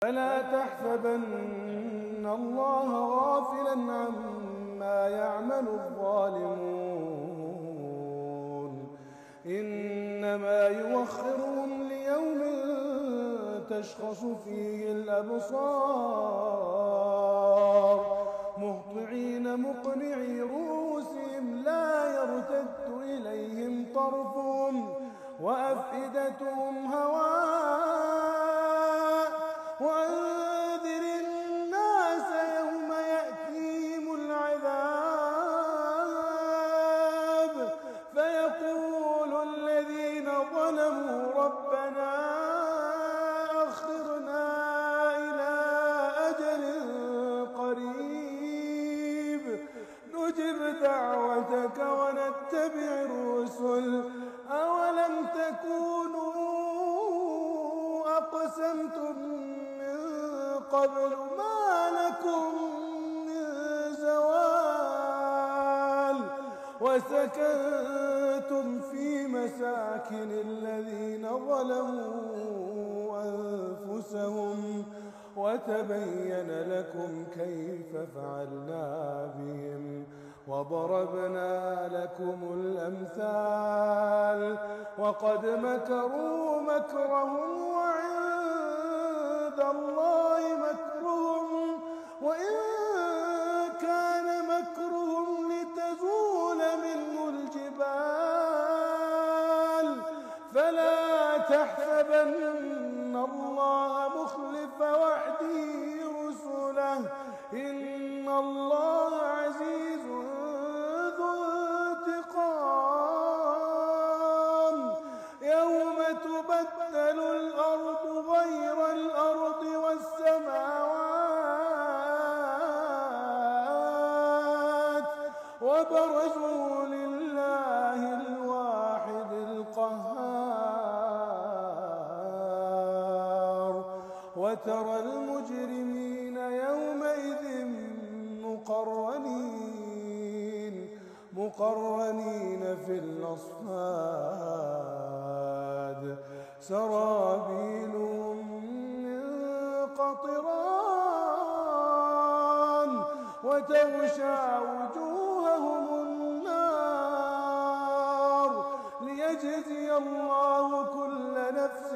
فلا تحسبن الله غافلا عما يعمل الظالمون إنما يوخرهم ليوم تشخص فيه الأبصار مهطعين مقنعي رؤوسهم لا يرتد إليهم طرفهم وأفئدتهم هواء وأنذر الناس يوم يأتيهم العذاب فيقول الذين ظلموا ربنا أخرنا إلى أجل قريب نجب دعوتك ونتبع الرسل أولم تكونوا أقسمتم من قبل ما لكم من زوال وسكنتم في مساكن الذين ظلموا أنفسهم وتبين لكم كيف فعلنا بهم وضربنا لكم الأمثال وقد مكروا مكرهم وعند الله مكرهم وإن كان مكرهم لتزول منه الجبال فلا تحسبن الله مخلف وعده رسله إن الله عزيز ذو انتقام يوم تبدل الأرض غير الأرض والسماوات وبرزوا لله الواحد القهار وترى المجرمين يومئذ مقرنين في الأصفاد سرابيلهم من قطران وتغشى وجوههم النار ليجزي الله كل نفس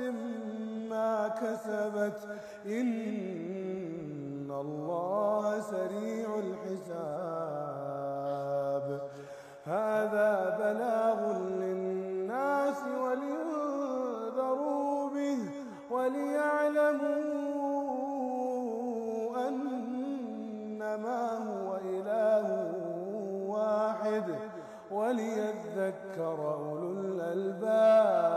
ما كسبت إن الله سريع الحساب هذا بلاغ للناس ولينذروا به وليعلموا أنما هو إله واحد وليذكر أولو الألباب